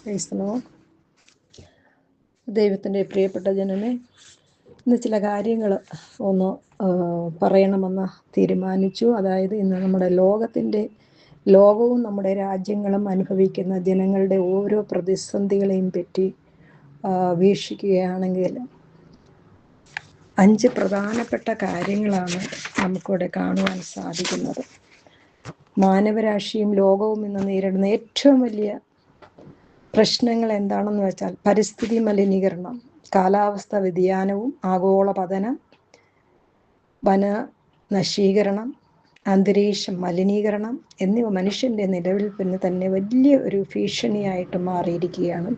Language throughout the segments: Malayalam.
ക്രൈസ്തവോ ദൈവത്തിൻ്റെ പ്രിയപ്പെട്ട ജനമേ, ഇന്ന് ചില കാര്യങ്ങൾ ഒന്ന് പറയണമെന്ന് തീരുമാനിച്ചു. അതായത് ഇന്ന് നമ്മുടെ ലോകവും നമ്മുടെ രാജ്യങ്ങളും അനുഭവിക്കുന്ന ജനങ്ങളുടെ ഓരോ പ്രതിസന്ധികളെയും പറ്റി വീക്ഷിക്കുകയാണെങ്കിൽ 5 പ്രധാനപ്പെട്ട കാര്യങ്ങളാണ് നമുക്കിവിടെ കാണുവാൻ സാധിക്കുന്നത്. മാനവരാശിയും ലോകവും ഇന്ന് നേരിടുന്ന ഏറ്റവും വലിയ പ്രശ്നങ്ങൾ എന്താണെന്ന് വെച്ചാൽ പരിസ്ഥിതി മലിനീകരണം, കാലാവസ്ഥാ വ്യതിയാനവും ആഗോളപതനം, വന നശീകരണം, അന്തരീക്ഷ മലിനീകരണം എന്നിവ മനുഷ്യൻ്റെ നിലനിൽപ്പിന് തന്നെ വലിയ ഒരു ഭീഷണിയായിട്ട് മാറിയിരിക്കുകയാണ്.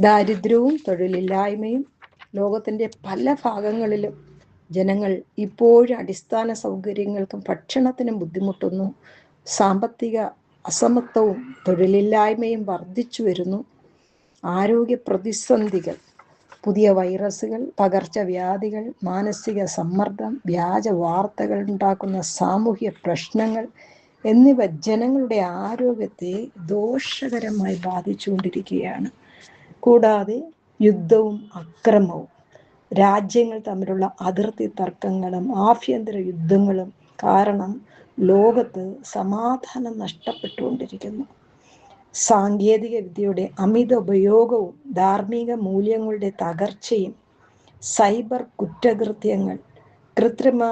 ദാരിദ്ര്യവും തൊഴിലില്ലായ്മയും ലോകത്തിൻ്റെ പല ഭാഗങ്ങളിലും ജനങ്ങൾ ഇപ്പോഴും അടിസ്ഥാന സൗകര്യങ്ങൾക്കും ഭക്ഷണത്തിനും ബുദ്ധിമുട്ടുന്നു. സാമ്പത്തിക അസമത്വവും തൊഴിലില്ലായ്മയും വർദ്ധിച്ചു വരുന്നു. ആരോഗ്യ പ്രതിസന്ധികൾ, പുതിയ വൈറസുകൾ, പകർച്ചവ്യാധികൾ, മാനസിക സമ്മർദ്ദം, വ്യാജ വാർത്തകൾ ഉണ്ടാക്കുന്ന സാമൂഹ്യ പ്രശ്നങ്ങൾ എന്നിവ ജനങ്ങളുടെ ആരോഗ്യത്തെ ദോഷകരമായി ബാധിച്ചുകൊണ്ടിരിക്കുകയാണ്. കൂടാതെ യുദ്ധവും അക്രമവും, രാജ്യങ്ങൾ തമ്മിലുള്ള അതിർത്തി തർക്കങ്ങളും ആഭ്യന്തര യുദ്ധങ്ങളും കാരണം ലോകത്ത് സമാധാനം നഷ്ടപ്പെട്ടുകൊണ്ടിരിക്കുന്നു. സാങ്കേതിക വിദ്യയുടെ അമിത ഉപയോഗവും ധാർമ്മിക മൂല്യങ്ങളുടെ തകർച്ചയും, സൈബർ കുറ്റകൃത്യങ്ങൾ, കൃത്രിമ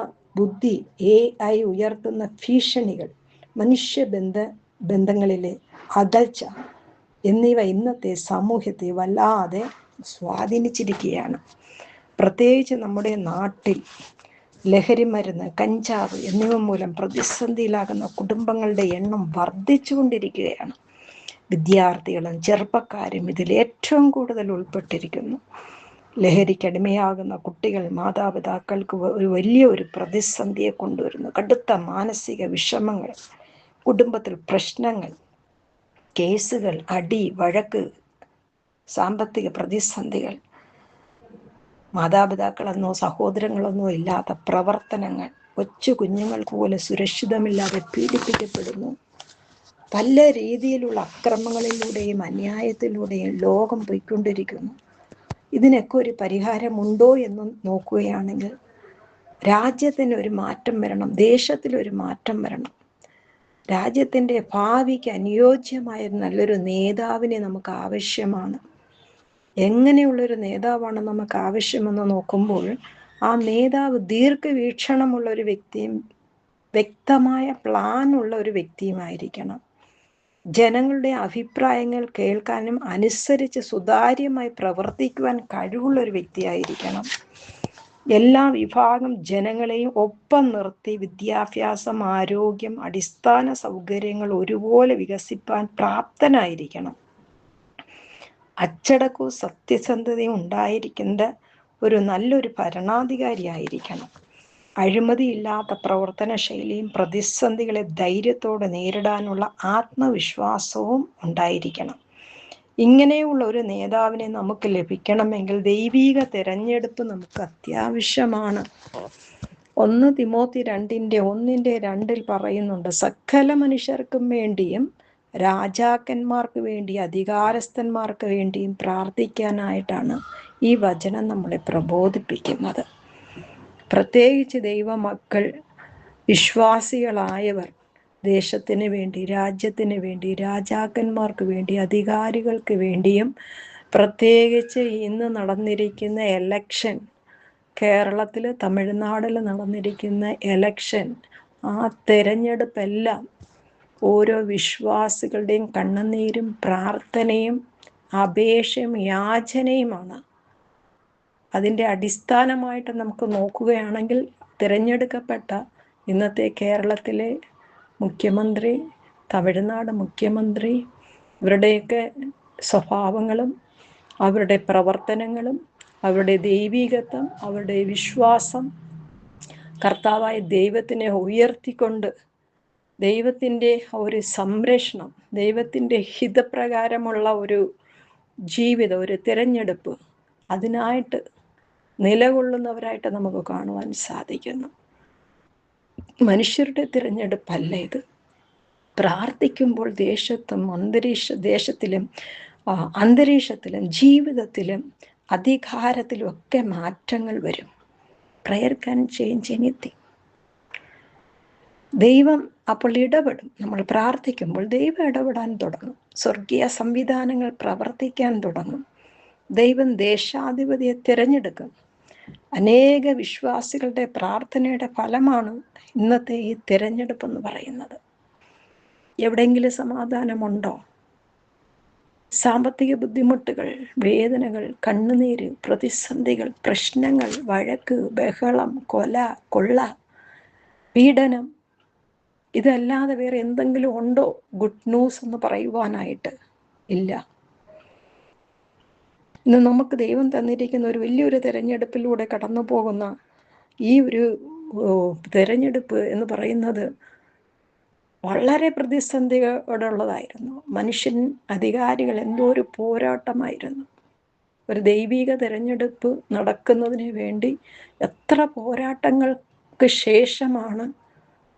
ബുദ്ധി AI ഉയർത്തുന്ന ഭീഷണികൾ, ബന്ധങ്ങളിലെ അകൽച്ച എന്നിവ ഇന്നത്തെ സമൂഹത്തെ വല്ലാതെ സ്വാധീനിച്ചിരിക്കുകയാണ്. പ്രത്യേകിച്ച് നമ്മുടെ നാട്ടിൽ ലഹരിമരുന്ന്, കഞ്ചാവ് എന്നിവ മൂലം പ്രതിസന്ധിയിലാകുന്ന കുടുംബങ്ങളുടെ എണ്ണം വർദ്ധിച്ചുകൊണ്ടിരിക്കുകയാണ്. വിദ്യാർത്ഥികളും ചെറുപ്പക്കാരും ഇതിൽ ഏറ്റവും കൂടുതൽ ഉൾപ്പെട്ടിരിക്കുന്നു. ലഹരിക്കടിമയാകുന്ന കുട്ടികൾ മാതാപിതാക്കൾക്ക് വലിയ ഒരു പ്രതിസന്ധിയെ കൊണ്ടുവരുന്നു. കടുത്ത മാനസിക വിഷമങ്ങൾ, കുടുംബത്തിൽ പ്രശ്നങ്ങൾ, കേസുകൾ, അടി, വഴക്ക്, സാമ്പത്തിക പ്രതിസന്ധികൾ, മാതാപിതാക്കളെന്നോ സഹോദരങ്ങളെന്നോ ഇല്ലാത്ത പ്രവർത്തനങ്ങൾ, കൊച്ചു കുഞ്ഞുങ്ങൾക്ക് പോലും സുരക്ഷിതമില്ലാതെ പീഡിപ്പിക്കപ്പെടുന്നു. പല രീതിയിലുള്ള അക്രമങ്ങളിലൂടെയും അന്യായത്തിലൂടെയും ലോകം പോയിക്കൊണ്ടിരിക്കുന്നു. ഇതിനൊക്കെ ഒരു പരിഹാരമുണ്ടോ എന്ന് നോക്കുകയാണെങ്കിൽ രാജ്യത്തിന് ഒരു മാറ്റം വരണം, ദേശത്തിലൊരു മാറ്റം വരണം. രാജ്യത്തിൻ്റെ ഭാവിക്ക് അനുയോജ്യമായ നല്ലൊരു നേതാവിനെ നമുക്ക് ആവശ്യമാണ്. എങ്ങനെയുള്ളൊരു നേതാവാണ് നമുക്ക് ആവശ്യമെന്ന് നോക്കുമ്പോൾ ആ നേതാവ് ദീർഘവീക്ഷണമുള്ള ഒരു വ്യക്തിയും വ്യക്തമായ പ്ലാനുള്ള ഒരു വ്യക്തിയുമായിരിക്കണം. ജനങ്ങളുടെ അഭിപ്രായങ്ങൾ കേൾക്കാനും അനുസരിച്ച് സുതാര്യമായി പ്രവർത്തിക്കുവാൻ കഴിവുള്ള ഒരു വ്യക്തിയായിരിക്കണം. എല്ലാ വിഭാഗം ജനങ്ങളെയും ഒപ്പം നിർത്തി വിദ്യാഭ്യാസം, ആരോഗ്യം, അടിസ്ഥാന സൗകര്യങ്ങൾ ഒരുപോലെ വികസിപ്പാൻ പ്രാപ്തനായിരിക്കണം. അച്ചടക്കവും സത്യസന്ധതയും ഉണ്ടായിരിക്കേണ്ട ഒരു നല്ലൊരു ഭരണാധികാരിയായിരിക്കണം. അഴിമതിയില്ലാത്ത പ്രവർത്തന ശൈലിയും പ്രതിസന്ധികളെ ധൈര്യത്തോടെ നേരിടാനുള്ള ആത്മവിശ്വാസവും ഉണ്ടായിരിക്കണം. ഇങ്ങനെയുള്ള ഒരു നേതാവിനെ നമുക്ക് ലഭിക്കണമെങ്കിൽ ദൈവിക തിരഞ്ഞെടുപ്പ് നമുക്ക് അത്യാവശ്യമാണ്. 1 തിമോത്തി 2:1-2 പറയുന്നുണ്ട്, സകല മനുഷ്യർക്കും വേണ്ടിയും രാജാക്കന്മാർക്ക് വേണ്ടി അധികാരസ്ഥന്മാർക്ക് വേണ്ടിയും പ്രാർത്ഥിക്കാനായിട്ടാണ് ഈ വചനം നമ്മളെ പ്രബോധിപ്പിക്കുന്നത്. പ്രത്യേകിച്ച് ദൈവമക്കൾ, വിശ്വാസികളായവർ ദേശത്തിന് വേണ്ടി, രാജ്യത്തിന് വേണ്ടി, രാജാക്കന്മാർക്ക് വേണ്ടി, അധികാരികൾക്ക് വേണ്ടിയും, പ്രത്യേകിച്ച് ഇന്ന് നടന്നിരിക്കുന്ന എലക്ഷൻ, കേരളത്തിൽ, തമിഴ്നാടിൽ നടന്നിരിക്കുന്ന എലക്ഷൻ, ആ തെരഞ്ഞെടുപ്പെല്ലാം ഓരോ വിശ്വാസികളുടെയും കണ്ണുനീരും പ്രാർത്ഥനയും അപേക്ഷയും യാചനയുമാണ്. അതിൻ്റെ അടിസ്ഥാനമായിട്ട് നമുക്ക് നോക്കുകയാണെങ്കിൽ തിരഞ്ഞെടുക്കപ്പെട്ട ഇന്നത്തെ കേരളത്തിലെ മുഖ്യമന്ത്രി, തമിഴ്നാട് മുഖ്യമന്ത്രി, ഇവരുടെയൊക്കെ സ്വഭാവങ്ങളും അവരുടെ പ്രവർത്തനങ്ങളും അവരുടെ ദൈവികത്വം, അവരുടെ വിശ്വാസം, കർത്താവായ ദൈവത്തിനെ ഉയർത്തിക്കൊണ്ട് ദൈവത്തിൻ്റെ ഒരു സംരക്ഷണം, ദൈവത്തിൻ്റെ ഹിതപ്രകാരമുള്ള ഒരു ജീവിതം, ഒരു തിരഞ്ഞെടുപ്പ്, അതിനായിട്ട് നിലകൊള്ളുന്നവരായിട്ട് നമുക്ക് കാണുവാൻ സാധിക്കുന്നു. മനുഷ്യരുടെ തിരഞ്ഞെടുപ്പല്ല ഇത്. പ്രാർത്ഥിക്കുമ്പോൾ ദേശത്തിലും അന്തരീക്ഷത്തിലും ജീവിതത്തിലും അധികാരത്തിലും ഒക്കെ മാറ്റങ്ങൾ വരും. Prayer can change anything. ദൈവം അപ്പോൾ ഇടപെടും. നമ്മൾ പ്രാർത്ഥിക്കുമ്പോൾ ദൈവം ഇടപെടാൻ തുടങ്ങും. സ്വർഗീയ സംവിധാനങ്ങൾ പ്രവർത്തിക്കാൻ തുടങ്ങും. ദൈവം ദേശാധിപതിയെ തിരഞ്ഞെടുക്കും. അനേക വിശ്വാസികളുടെ പ്രാർത്ഥനയുടെ ഫലമാണ് ഇന്നത്തെ ഈ തിരഞ്ഞെടുപ്പ് എന്ന് പറയുന്നത്. എവിടെയെങ്കിലും സമാധാനമുണ്ടോ? സാമ്പത്തിക ബുദ്ധിമുട്ടുകൾ, വേദനകൾ, കണ്ണുനീര്, പ്രതിസന്ധികൾ, പ്രശ്നങ്ങൾ, വഴക്ക്, ബഹളം, കൊല, കൊള്ള, പീഡനം, ഇതല്ലാതെ വേറെ എന്തെങ്കിലും ഉണ്ടോ ഗുഡ് ന്യൂസ് എന്ന് പറയുവാനായിട്ട്? ഇല്ല. ഇന്ന് നമുക്ക് ദൈവം തന്നിരിക്കുന്ന ഒരു വലിയൊരു തിരഞ്ഞെടുപ്പിലൂടെ കടന്നു പോകുന്ന ഈ ഒരു തിരഞ്ഞെടുപ്പ് എന്ന് പറയുന്നത് വളരെ പ്രതിസന്ധിയോടുള്ളതായിരുന്നു. മനുഷ്യൻ, അധികാരികൾ എന്തോ ഒരു പോരാട്ടമായിരുന്നു. ഒരു ദൈവിക തിരഞ്ഞെടുപ്പ് നടക്കുന്നതിന് വേണ്ടി എത്ര പോരാട്ടങ്ങൾക്ക് ശേഷമാണ്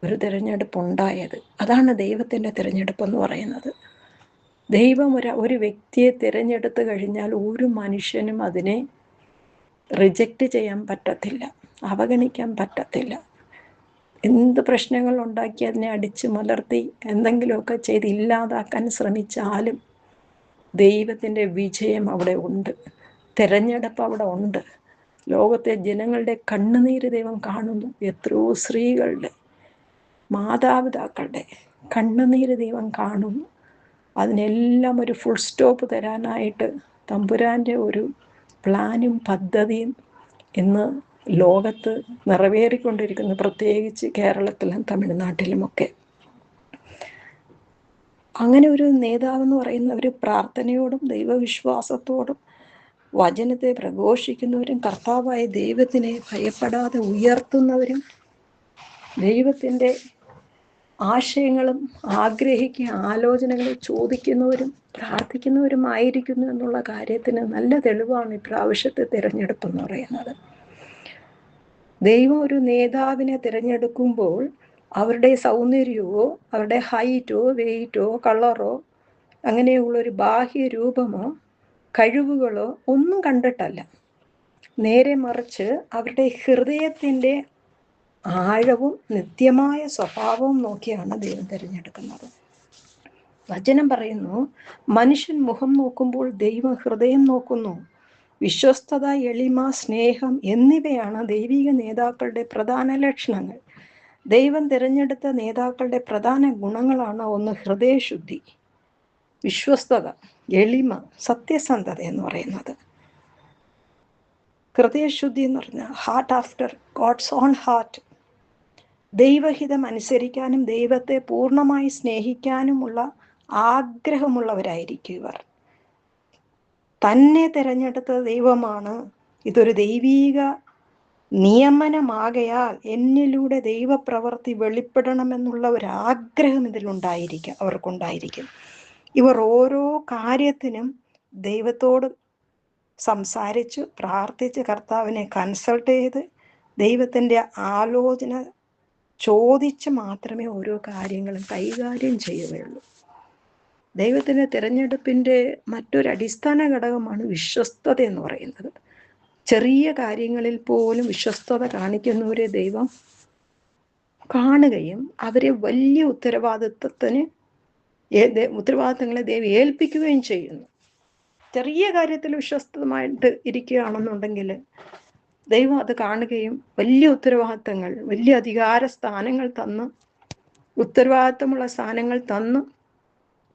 ഒരു തിരഞ്ഞെടുപ്പ് ഉണ്ടായത്. അതാണ് ദൈവത്തിൻ്റെ തിരഞ്ഞെടുപ്പ് എന്ന് പറയുന്നത്. ദൈവം ഒരു വ്യക്തിയെ തിരഞ്ഞെടുത്ത് കഴിഞ്ഞാൽ ഒരു മനുഷ്യനും അതിനെ റിജക്റ്റ് ചെയ്യാൻ പറ്റത്തില്ല, അവഗണിക്കാൻ പറ്റത്തില്ല. എന്ത് പ്രശ്നങ്ങൾ ഉണ്ടാക്കി അതിനെ അടിച്ച് മലർത്തി എന്തെങ്കിലുമൊക്കെ ചെയ്ത് ഇല്ലാതാക്കാൻ ശ്രമിച്ചാലും ദൈവത്തിൻ്റെ വിജയം അവിടെ ഉണ്ട്. തിരഞ്ഞെടുപ്പ് അവിടെ ഉണ്ട്. ലോകത്തെ ജനങ്ങളുടെ കണ്ണുനീര് ദൈവം കാണുന്നു. എത്രയോ സ്ത്രീകളുടെ, മാതാപിതാക്കളുടെ കണ്ണുനീര് ദൈവം കാണുന്നു. അതിനെല്ലാം ഒരു ഫുൾ സ്റ്റോപ്പ് തരാനായിട്ട് തമ്പുരാൻ്റെ ഒരു പ്ലാനും പദ്ധതിയും ഇന്ന് ലോകത്ത് നിറവേറിക്കൊണ്ടിരിക്കുന്നു, പ്രത്യേകിച്ച് കേരളത്തിലും തമിഴ്നാട്ടിലുമൊക്കെ. അങ്ങനെ ഒരു നേതാവെന്ന് പറയുന്ന ഒരു പ്രാർത്ഥനയോടും ദൈവവിശ്വാസത്തോടും വചനത്തെ പ്രഘോഷിക്കുന്നവരും കർത്താവായ ദൈവത്തിനെ ഭയപ്പെടാതെ ഉയർത്തുന്നവരും ദൈവത്തിൻ്റെ ആശയങ്ങളും ആലോചനകളും ചോദിക്കുന്നവരും പ്രാർത്ഥിക്കുന്നവരുമായിരിക്കുന്നു എന്നുള്ള കാര്യത്തിന് നല്ല തെളിവാണ് ഇപ്രാവശ്യത്തെ തിരഞ്ഞെടുപ്പ് എന്ന് പറയുന്നത്. ദൈവം ഒരു നേതാവിനെ തിരഞ്ഞെടുക്കുമ്പോൾ അവരുടെ സൗന്ദര്യമോ അവരുടെ ഹൈറ്റോ വെയിറ്റോ കളറോ അങ്ങനെയുള്ളൊരു ബാഹ്യ രൂപമോ കഴിവുകളോ ഒന്നും കണ്ടിട്ടല്ല. നേരെ മറിച്ച് അവരുടെ ഹൃദയത്തിൻ്റെ ആഴവും നിത്യമായ സ്വഭാവവും നോക്കിയാണ് ദൈവം തിരഞ്ഞെടുക്കുന്നത്. വചനം പറയുന്നു, മനുഷ്യൻ മുഖം നോക്കുമ്പോൾ ദൈവം ഹൃദയം നോക്കുന്നു. വിശ്വസ്തത, എളിമ, സ്നേഹം എന്നിവയാണ് ദൈവിക നേതാക്കളുടെ പ്രധാന ലക്ഷണങ്ങൾ. ദൈവം തിരഞ്ഞെടുത്ത നേതാക്കളുടെ പ്രധാന ഗുണങ്ങളാണ്: ഒന്ന്, ഹൃദയശുദ്ധി, വിശ്വസ്തത, എളിമ, സത്യസന്ധത എന്ന് പറയുന്നത്. ഹൃദയശുദ്ധി എന്ന് പറഞ്ഞാൽ heart after God's own heart. ദൈവഹിതം അനുസരിക്കാനും ദൈവത്തെ പൂർണ്ണമായി സ്നേഹിക്കാനുമുള്ള ആഗ്രഹമുള്ളവരായിരിക്കും ഇവർ. തന്നെ തിരഞ്ഞെടുത്ത ദൈവമാണ്. ഇതൊരു ദൈവീക നിയമനമാകയാൽ എന്നിലൂടെ ദൈവപ്രവൃത്തി വെളിപ്പെടണമെന്നുള്ള ഒരു ആഗ്രഹം ഇതിലുണ്ടായിരിക്കും, അവർക്കുണ്ടായിരിക്കും. ഇവർ ഓരോ കാര്യത്തിനും ദൈവത്തോട് സംസാരിച്ച് പ്രാർത്ഥിച്ച് കർത്താവിനെ കൺസൾട്ട് ചെയ്ത് ദൈവത്തിൻ്റെ ആലോചന ചോദിച്ച് മാത്രമേ ഓരോ കാര്യങ്ങളും കൈകാര്യം ചെയ്യുകയുള്ളൂ. ദൈവത്തിൻ്റെ തിരഞ്ഞെടുപ്പിൻ്റെ മറ്റൊരു അടിസ്ഥാന ഘടകമാണ് വിശ്വസ്തത എന്ന് പറയുന്നത്. ചെറിയ കാര്യങ്ങളിൽ പോലും വിശ്വസ്തത കാണിക്കുന്നവരെ ദൈവം കാണുകയും അവരെ വലിയ ഉത്തരവാദിത്തങ്ങളെ ദൈവം ഏൽപ്പിക്കുകയും ചെയ്യുന്നു. ചെറിയ കാര്യത്തിൽ വിശ്വസ്തമായിട്ട് ഇരിക്കുകയാണെന്നുണ്ടെങ്കിൽ ദൈവം അത് കാണുകയും വലിയ ഉത്തരവാദിത്തങ്ങൾ, വലിയ അധികാര സ്ഥാനങ്ങൾ തന്ന്, ഉത്തരവാദിത്തമുള്ള സ്ഥാനങ്ങൾ തന്ന്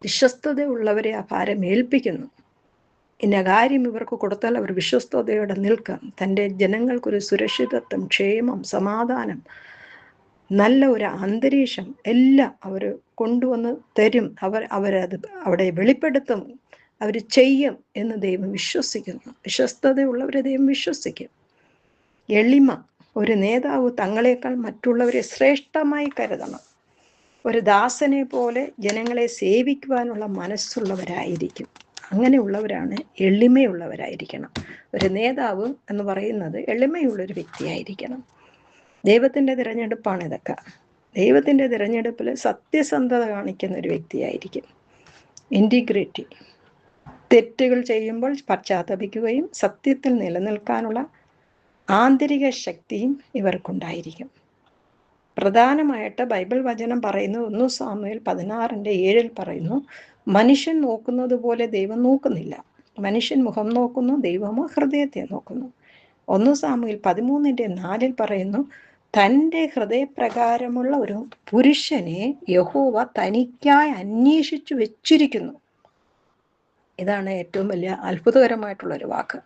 വിശ്വസ്തതയുള്ളവരെ ആ ഭാരം ഏൽപ്പിക്കുന്നു. ഇന്ന കാര്യം ഇവർക്ക് കൊടുത്താൽ അവർ വിശ്വസ്തയോടെ നിൽക്കാം. തൻ്റെ ജനങ്ങൾക്കൊരു സുരക്ഷിതത്വം, ക്ഷേമം, സമാധാനം, നല്ല ഒരു അന്തരീക്ഷം എല്ലാം അവർ കൊണ്ടുവന്ന് തരും. അവരത് അവിടെ വെളിപ്പെടുത്തും, അവർ ചെയ്യും എന്ന് ദൈവം വിശ്വസിക്കുന്നു. വിശ്വസ്തതയുള്ളവരെ ദൈവം വിശ്വസിക്കും. എളിമ, ഒരു നേതാവ് തങ്ങളെക്കാൾ മറ്റുള്ളവരെ ശ്രേഷ്ഠമായി കരുതണം. ഒരു ദാസനെ പോലെ ജനങ്ങളെ സേവിക്കുവാനുള്ള മനസ്സുള്ളവരായിരിക്കും. അങ്ങനെയുള്ളവരാണ് എളിമയുള്ളവരായിരിക്കണം. ഒരു നേതാവ് എന്ന് പറയുന്നത് എളിമയുള്ളൊരു വ്യക്തിയായിരിക്കണം. ദൈവത്തിൻ്റെ തിരഞ്ഞെടുപ്പാണ് ഇതൊക്കെ. ദൈവത്തിൻ്റെ തിരഞ്ഞെടുപ്പിൽ സത്യസന്ധത കാണിക്കുന്ന ഒരു വ്യക്തിയായിരിക്കും. ഇൻറ്റിഗ്രിറ്റി. തെറ്റുകൾ ചെയ്യുമ്പോൾ പശ്ചാത്തപിക്കുകയും സത്യത്തിൽ നിലനിൽക്കാനുള്ള ആന്തരിക ശക്തിയും ഇവർക്കുണ്ടായിരിക്കും. പ്രധാനമായിട്ട് ബൈബിൾ വചനം പറയുന്നു, 1 സാമുവേൽ 16:7 പറയുന്നു, മനുഷ്യൻ നോക്കുന്നത് പോലെ ദൈവം നോക്കുന്നില്ല. മനുഷ്യൻ മുഖം നോക്കുന്നു, ദൈവമോ ഹൃദയത്തെ നോക്കുന്നു. 1 സാമുവേൽ 13:4 പറയുന്നു, തൻ്റെ ഹൃദയപ്രകാരമുള്ള ഒരു പുരുഷനെ യഹോവ തനിക്കായി അന്വേഷിച്ചു വെച്ചിരിക്കുന്നു. ഇതാണ് ഏറ്റവും വലിയ അത്ഭുതകരമായിട്ടുള്ളൊരു വാക്ക്.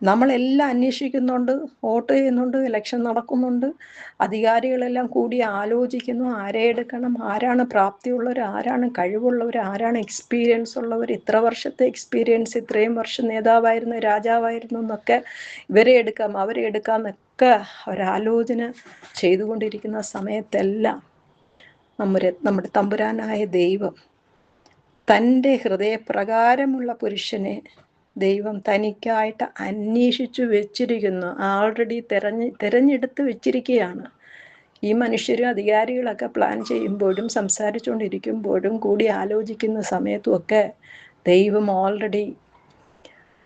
നമ്മളെല്ലാം അന്വേഷിക്കുന്നുണ്ട്, വോട്ട് ചെയ്യുന്നുണ്ട്, ഇലക്ഷൻ നടക്കുന്നുണ്ട്, അധികാരികളെല്ലാം കൂടി ആലോചിക്കുന്നു ആരെ എടുക്കണം, ആരാണ് പ്രാപ്തിയുള്ളവർ, ആരാണ് കഴിവുള്ളവർ, ആരാണ് എക്സ്പീരിയൻസ് ഉള്ളവർ, ഇത്ര വർഷത്തെ എക്സ്പീരിയൻസ്, ഇത്രയും വർഷം നേതാവായിരുന്നു, രാജാവായിരുന്നു എന്നൊക്കെ, ഇവരെ എടുക്കാം അവരെ എടുക്കാം എന്നൊക്കെ ഒരാലോചന ചെയ്തുകൊണ്ടിരിക്കുന്ന സമയത്തെല്ലാം നമ്മുടെ തമ്പുരാനായ ദൈവം തൻ്റെ ഹൃദയപ്രകാരമുള്ള പുരുഷനെ ദൈവം തനിക്കായിട്ട് അന്വേഷിച്ചു വെച്ചിരിക്കുന്നു. ആൾറെഡി തിരഞ്ഞെടുത്ത് വെച്ചിരിക്കുകയാണ്. ഈ മനുഷ്യരും അധികാരികളൊക്കെ പ്ലാൻ ചെയ്യുമ്പോഴും സംസാരിച്ചുകൊണ്ടിരിക്കുമ്പോഴും കൂടി ആലോചിക്കുന്ന സമയത്തുമൊക്കെ ദൈവം ഓൾറെഡി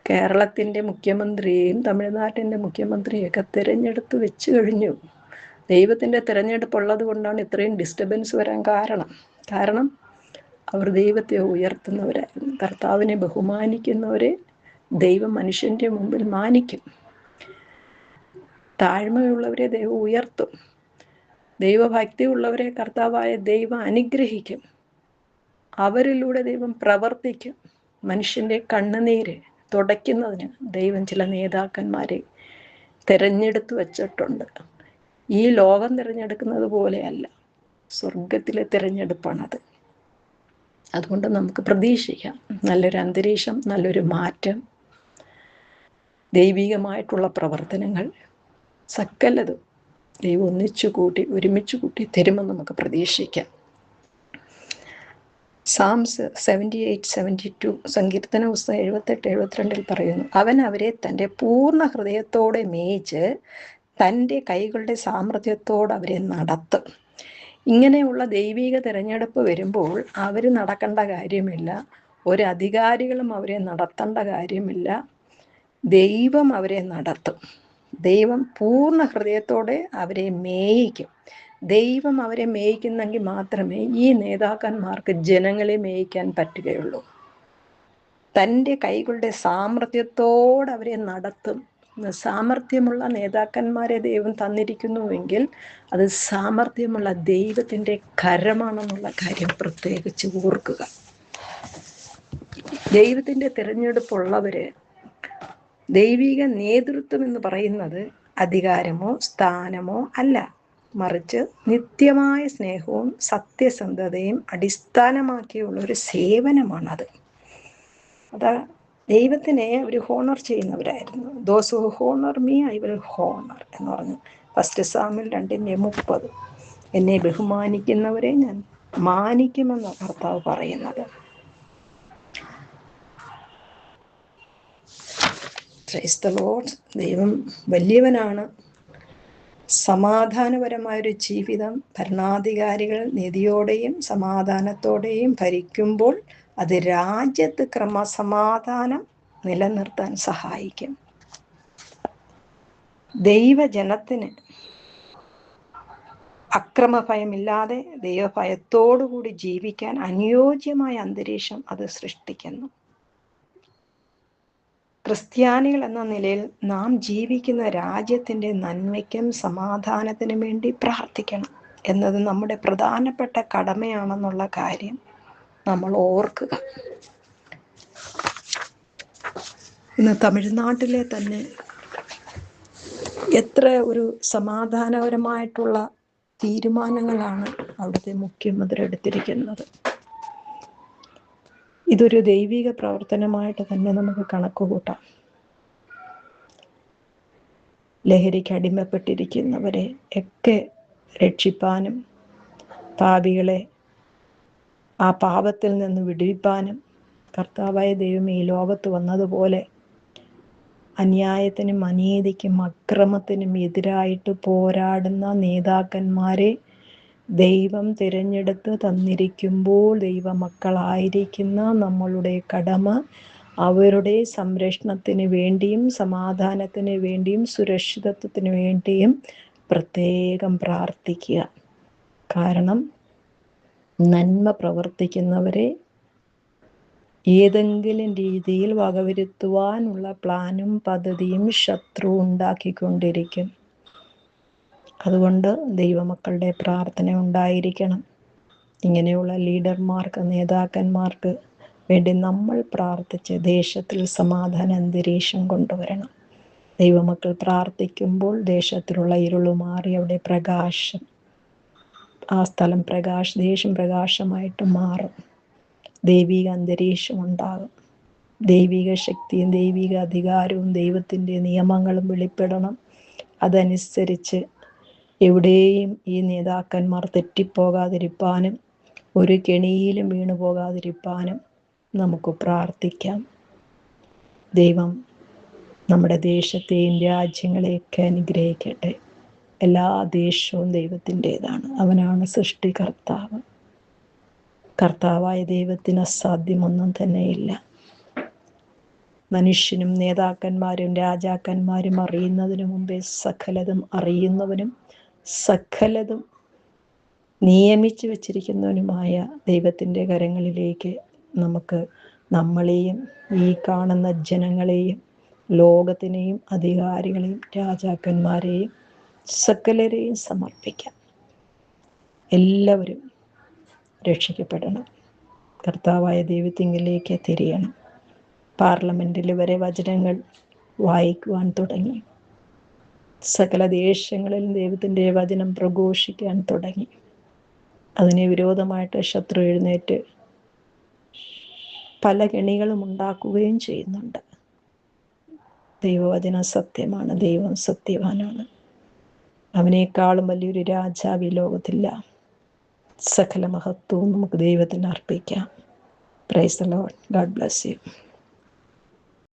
കേരളത്തിൻ്റെ മുഖ്യമന്ത്രിയെയും തമിഴ്നാട്ടിൻ്റെ മുഖ്യമന്ത്രിയൊക്കെ തിരഞ്ഞെടുത്ത് വെച്ച് കഴിഞ്ഞു. ദൈവത്തിൻ്റെ തിരഞ്ഞെടുപ്പുള്ളത് കൊണ്ടാണ് ഇത്രയും ഡിസ്റ്റർബൻസ് വരാൻ കാരണം അവർ ദൈവത്തെ ഉയർത്തുന്നവരായിരുന്നു. കർത്താവിനെ ബഹുമാനിക്കുന്നവരെ ദൈവം മനുഷ്യൻ്റെ മുമ്പിൽ മാനിക്കും. താഴ്മയുള്ളവരെ ദൈവം ഉയർത്തും. ദൈവഭക്തി ഉള്ളവരെ കർത്താവായ ദൈവം അനുഗ്രഹിക്കും. അവരിലൂടെ ദൈവം പ്രവർത്തിക്കും. മനുഷ്യൻ്റെ കണ്ണുനീര് തുടയ്ക്കുന്നതിന് ദൈവം ചില നേതാക്കന്മാരെ തിരഞ്ഞെടുത്ത് വച്ചിട്ടുണ്ട്. ഈ ലോകം തിരഞ്ഞെടുക്കുന്നത് പോലെയല്ല, സ്വർഗത്തിലെ തിരഞ്ഞെടുപ്പാണത്. അതുകൊണ്ട് നമുക്ക് പ്രതീക്ഷിക്കാം നല്ലൊരു അന്തരീക്ഷം, നല്ലൊരു മാറ്റം, ദൈവികമായിട്ടുള്ള പ്രവർത്തനങ്ങൾ, സകലതും ദൈവം ഒരുമിച്ച് കൂട്ടി തരുമെന്ന് നമുക്ക് പ്രതീക്ഷിക്കാം. സാംസ് 78-72, സങ്കീർത്തന പുസ്തകം 78-72 പറയുന്നു, അവൻ അവരെ തൻ്റെ പൂർണ്ണ ഹൃദയത്തോടെ മേയിച്ച് തൻ്റെ കൈകളുടെ സാമർഥ്യത്തോടെ അവരെ നടത്തും. ഇങ്ങനെയുള്ള ദൈവിക തിരഞ്ഞെടുപ്പ് വരുമ്പോൾ അവർ നടക്കേണ്ട കാര്യമില്ല, ഒരധികാരികളും അവരെ നടത്തേണ്ട കാര്യമില്ല, ദൈവം അവരെ നടത്തും. ദൈവം പൂർണ്ണ ഹൃദയത്തോടെ അവരെ മേയിക്കും. ദൈവം അവരെ മേയിക്കുന്നെങ്കിൽ മാത്രമേ ഈ നേതാക്കന്മാർക്ക് ജനങ്ങളെ മേയിക്കാൻ പറ്റുകയുള്ളൂ. തൻ്റെ കൈകളുടെ സാമർഥ്യത്തോടെ അവരെ നടത്തും. സാമർഥ്യമുള്ള നേതാക്കന്മാരെ ദൈവം തന്നിരിക്കുന്നുവെങ്കിൽ അത് സാമർഥ്യമുള്ള ദൈവത്തിൻ്റെ കരമാണെന്നുള്ള കാര്യം പ്രത്യേകിച്ച് ഓർക്കുക. ദൈവത്തിൻ്റെ തിരഞ്ഞെടുപ്പുള്ളവര്, ദൈവിക നേതൃത്വം എന്ന് പറയുന്നത് അധികാരമോ സ്ഥാനമോ അല്ല, മറിച്ച് നിത്യമായ സ്നേഹവും സത്യസന്ധതയും അടിസ്ഥാനമാക്കിയുള്ള ഒരു സേവനമാണത്. അതാ ദൈവത്തിനെ അവർ ഹോണർ ചെയ്യുന്നവരായിരുന്നു. Those who honour me I will honour എന്ന് പറഞ്ഞു 1 സാമുവേൽ 2:30. എന്നെ ബഹുമാനിക്കുന്നവരെ ഞാൻ മാനിക്കുമെന്ന കർത്താവ് പറയുന്നത്. Price the Lord. ദൈവം വലിയവനാണ്. സമാധാനപരമായൊരു ജീവിതം ഭരണാധികാരികൾ നീതിയോടെയും സമാധാനത്തോടെയും ഭരിക്കുമ്പോൾ അത് രാജ്യത്ത് ക്രമസമാധാനം നിലനിർത്താൻ സഹായിക്കും. ദൈവജനത്തിന് അക്രമഭയമില്ലാതെ ദൈവഭയത്തോടുകൂടി ജീവിക്കാൻ അനുയോജ്യമായ അന്തരീക്ഷം അത് സൃഷ്ടിക്കുന്നു. ക്രിസ്ത്യാനികൾ എന്ന നിലയിൽ നാം ജീവിക്കുന്ന രാജ്യത്തിൻ്റെ നന്മയ്ക്കും സമാധാനത്തിനും വേണ്ടി പ്രാർത്ഥിക്കണം എന്നത് നമ്മുടെ പ്രധാനപ്പെട്ട കടമയാണെന്നുള്ള കാര്യം നമ്മൾ ഓർക്കുക. ഇന്ന് തമിഴ്നാട്ടിലെ തന്നെ എത്ര ഒരു സമാധാനപരമായിട്ടുള്ള തീരുമാനങ്ങളാണ് അവിടുത്തെ മുഖ്യമന്ത്രി എടുത്തിരിക്കുന്നത്. ഇതൊരു ദൈവിക പ്രവർത്തനമായിട്ട് തന്നെ നമുക്ക് കണക്ക് കൂട്ടാം. ലഹരിക്ക് അടിമപ്പെട്ടിരിക്കുന്നവരെ ഒക്കെ രക്ഷിപ്പാനും പാപികളെ ആ പാപത്തിൽ നിന്ന് വിടുവിപ്പാനും കർത്താവായ ദൈവം ഈ ലോകത്ത് വന്നതുപോലെ അന്യായത്തിനും അനീതിക്കും അക്രമത്തിനും എതിരായിട്ട് പോരാടുന്ന നേതാക്കന്മാരെ ദൈവം തിരഞ്ഞെടുത്ത് തന്നിരിക്കുമ്പോൾ ദൈവമക്കളായിരിക്കുന്ന നമ്മളുടെ കടമ അവരുടെ സംരക്ഷണത്തിന് വേണ്ടിയും സമാധാനത്തിന് വേണ്ടിയും സുരക്ഷിതത്വത്തിന് വേണ്ടിയും പ്രത്യേകം പ്രാർത്ഥിക്കുക. കാരണം നന്മ പ്രവർത്തിക്കുന്നവരെ ഏതെങ്കിലും രീതിയിൽ വകവരുത്തുവാനുള്ള പ്ലാനും പദ്ധതിയും ശത്രു ഉണ്ടാക്കിക്കൊണ്ടിരിക്കും. അതുകൊണ്ട് ദൈവമക്കളുടെ പ്രാർത്ഥന ഉണ്ടായിരിക്കണം. ഇങ്ങനെയുള്ള ലീഡർമാർക്ക്, നേതാക്കന്മാർക്ക് വേണ്ടി നമ്മൾ പ്രാർത്ഥിച്ച് ദേശത്തിൽ സമാധാന അന്തരീക്ഷം കൊണ്ടുവരണം. ദൈവമക്കൾ പ്രാർത്ഥിക്കുമ്പോൾ ദേശത്തിലുള്ള ഇരുള് മാറി അവിടെ പ്രകാശം, ആ സ്ഥലം ദേശം പ്രകാശമായിട്ട് മാറും. ദൈവിക അന്തരീക്ഷം ഉണ്ടാകും. ദൈവിക ശക്തിയും ദൈവിക അധികാരവും ദൈവത്തിൻ്റെ നിയമങ്ങളും വെളിപ്പെടണം. അതനുസരിച്ച് എവിടെയും ഈ നേതാക്കന്മാർ തെറ്റിപ്പോകാതിരിപ്പാനും ഒരു കെണിയിലും വീണു പോകാതിരിപ്പാനും നമുക്ക് പ്രാർത്ഥിക്കാം. ദൈവം നമ്മുടെ ദേശത്തെയും രാജ്യങ്ങളെയൊക്കെ അനുഗ്രഹിക്കട്ടെ. എല്ലാ ദേശവും ദൈവത്തിൻ്റെതാണ്. അവനാണ് സൃഷ്ടികർത്താവ്. കർത്താവായ ദൈവത്തിന് അസാധ്യമൊന്നും തന്നെയില്ല. മനുഷ്യനും നേതാക്കന്മാരും രാജാക്കന്മാരും അറിയുന്നതിനു മുമ്പേ സകലതും അറിയുന്നവനും സകലതും നിയമിച്ചു വച്ചിരിക്കുന്നവനുമായ ദൈവത്തിൻ്റെ കരങ്ങളിലേക്ക് നമുക്ക് നമ്മളെയും ഈ കാണുന്ന ജനങ്ങളെയും ലോകത്തിനെയും അധികാരികളെയും രാജാക്കന്മാരെയും സകലരെയും സമർപ്പിക്കാം. എല്ലാവരും രക്ഷിക്കപ്പെടണം. കർത്താവായ ദൈവത്തിങ്കിലേക്ക് തിരിയണം. പാർലമെൻറ്റിൽ വരെ വചനങ്ങൾ വായിക്കുവാൻ തുടങ്ങി. സകല ദേശങ്ങളിലും ദൈവത്തിൻ്റെ വചനം പ്രഘോഷിക്കാൻ തുടങ്ങി. അതിന് വിരോധമായിട്ട് ശത്രു എഴുന്നേറ്റ് പല കെണികളും ഉണ്ടാക്കുകയും ചെയ്യുന്നുണ്ട്. ദൈവവചനം സത്യമാണ്. ദൈവം സത്യവാനാണ്. അവനേക്കാളും വലിയൊരു രാജാവ് ഈ ലോകത്തില്ല. സകല മഹത്വവും നമുക്ക് ദൈവത്തിന് അർപ്പിക്കാം. Praise the Lord. God bless U.